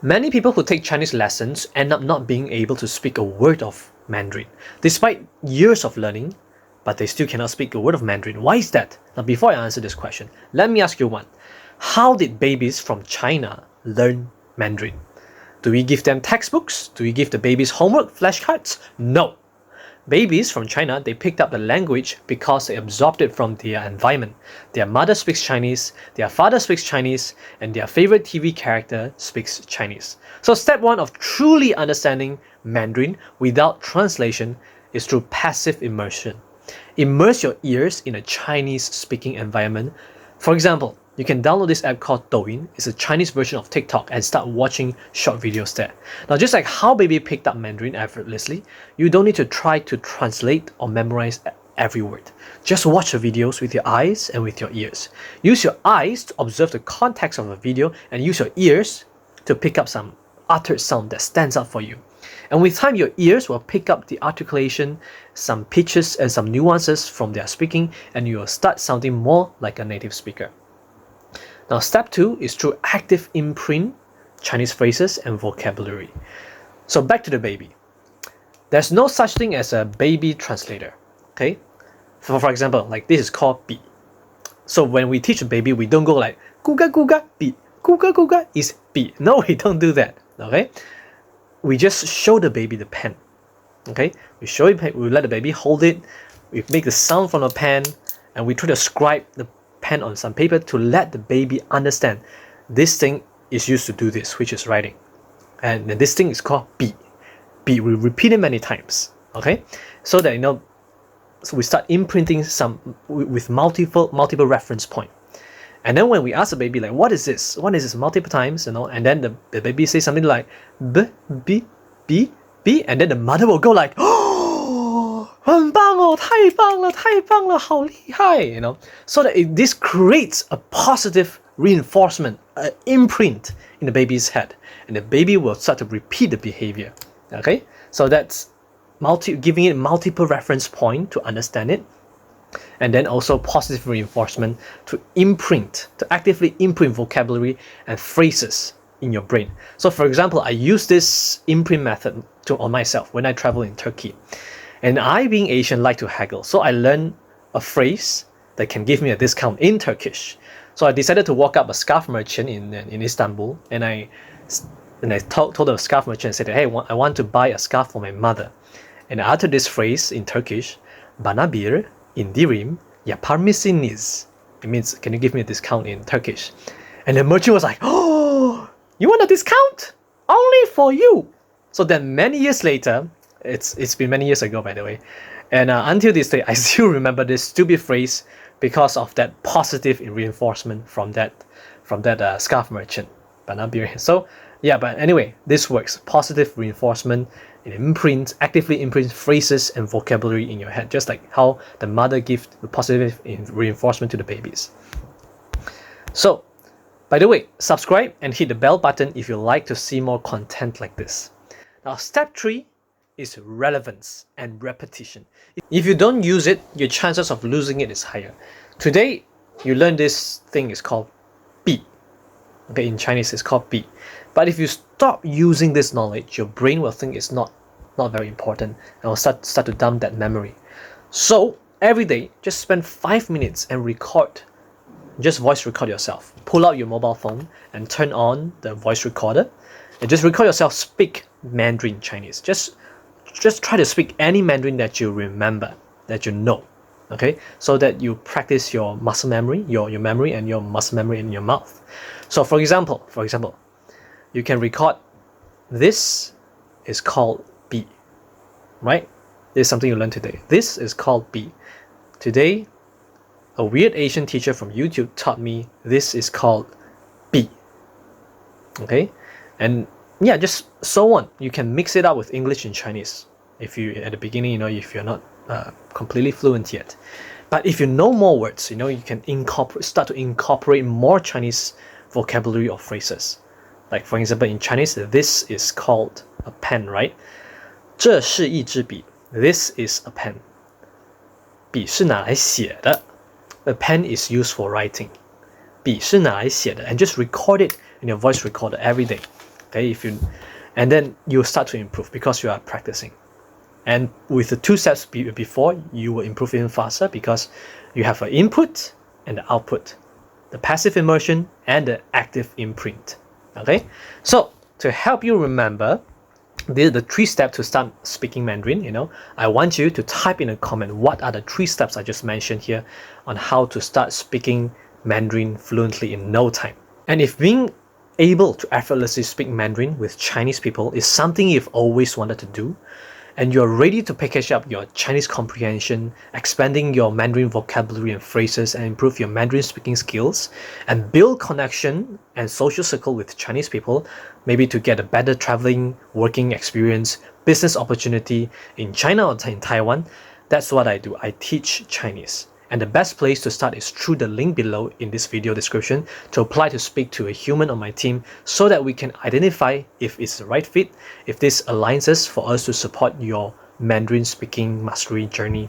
Many people who take Chinese lessons end up not being able to speak a word of Mandarin, despite years of learning, but they still cannot speak a word of Mandarin. Why is that? Now, before I answer this question, let me ask you one. How did babies from China learn Mandarin? Do we give them textbooks? Do we give the babies homework, flashcards? No. Babies from China, they picked up the language because they absorbed it from their environment. Their mother speaks Chinese, their father speaks Chinese, and their favorite TV character speaks Chinese. So step one of truly understanding Mandarin without translation is through passive immersion. Immerse your ears in a Chinese-speaking environment. For example, you can download this app called Douyin. It's a Chinese version of TikTok and start watching short videos there. Now, just like how baby picked up Mandarin effortlessly, you don't need to try to translate or memorize every word. Just watch the videos with your eyes and with your ears. Use your eyes to observe the context of a video and use your ears to pick up some uttered sound that stands out for you. And with time, your ears will pick up the articulation, some pitches and some nuances from their speaking, and you will start sounding more like a native speaker. Now, step two is through active imprint Chinese phrases and vocabulary. So back to the baby. There's no such thing as a baby translator, okay? For example, like this is called bi. So when we teach a baby, we don't go like, guga guga bi, guga guga is bi. No, we don't do that, okay? We just show the baby the pen, okay? We show it, we let the baby hold it, we make the sound from the pen, and we try to scribe the pen on some paper to let the baby understand this thing is used to do this, which is writing. And this thing is called bi. Bi, we repeat it many times, okay? So that, so we start imprinting some with multiple reference point. And then when we ask the baby, like, what is this? What is this? Multiple times, and then the baby says something like, b, b, b, b, and then the mother will go like, oh, 很棒哦，太棒了，太棒了，好厉害, so that this creates a positive reinforcement, an imprint in the baby's head, and the baby will start to repeat the behavior, okay? So that's giving it multiple reference point to understand it, and then also positive reinforcement to actively imprint vocabulary and phrases in your brain. So for example, I use this imprint method on myself when I travel in Turkey. And I, being Asian, like to haggle. So I learned a phrase that can give me a discount in Turkish. So I decided to walk up a scarf merchant in Istanbul, and I told the scarf merchant, said, hey, I want to buy a scarf for my mother. And I uttered this phrase in Turkish, bana bir indirim yapar mısınız? It means, can you give me a discount in Turkish? And the merchant was like, oh, you want a discount? Only for you. So then many years later, it's been many years ago, by the way, and until this day, I still remember this stupid phrase because of that positive reinforcement from that scarf merchant. So yeah, but anyway, this works. Positive reinforcement, it actively imprints phrases and vocabulary in your head, just like how the mother gives the positive reinforcement to the babies. So, by the way, subscribe and hit the bell button if you like to see more content like this. Now, step 3 is relevance and repetition. If you don't use it, your chances of losing it is higher. Today, you learn this thing is called bi. Okay, in Chinese it's called bi. But if you stop using this knowledge, your brain will think it's not very important and will start to dump that memory. So every day, just spend 5 minutes and just voice record yourself. Pull out your mobile phone and turn on the voice recorder and just record yourself speak Mandarin Chinese. Just try to speak any Mandarin that you remember, that you know, okay? So that you practice your muscle memory, your memory and your muscle memory in your mouth. So for example, you can record, this is called bi, right? This is something you learned today. This is called bi. Today, a weird Asian teacher from YouTube taught me this is called bi, okay? And yeah, just so on. You can mix it up with English and Chinese. If you, at the beginning, if you're not completely fluent yet. But if you know more words, you can start to incorporate more Chinese vocabulary or phrases. Like for example, in Chinese, this is called a pen, right? 这是一支笔. This is a pen. 笔是拿来写的. A pen is used for writing. 笔是拿来写的. And just record it in your voice recorder every day. Okay, and then you'll start to improve because you are practicing. And with the 2 steps before, you will improve even faster because you have an input and the output, the passive immersion and the active imprint. Okay, so to help you remember the 3 steps to start speaking Mandarin, I want you to type in a comment what are the 3 steps I just mentioned here on how to start speaking Mandarin fluently in no time. And if being able to effortlessly speak Mandarin with Chinese people is something you've always wanted to do, and you're ready to package up your Chinese comprehension, expanding your Mandarin vocabulary and phrases, and improve your Mandarin speaking skills, and build connection and social circle with Chinese people, maybe to get a better traveling, working experience, business opportunity in China or in Taiwan, that's what I do. I teach Chinese. And the best place to start is through the link below in this video description to apply to speak to a human on my team so that we can identify if it's the right fit, if this aligns us for us to support your Mandarin speaking mastery journey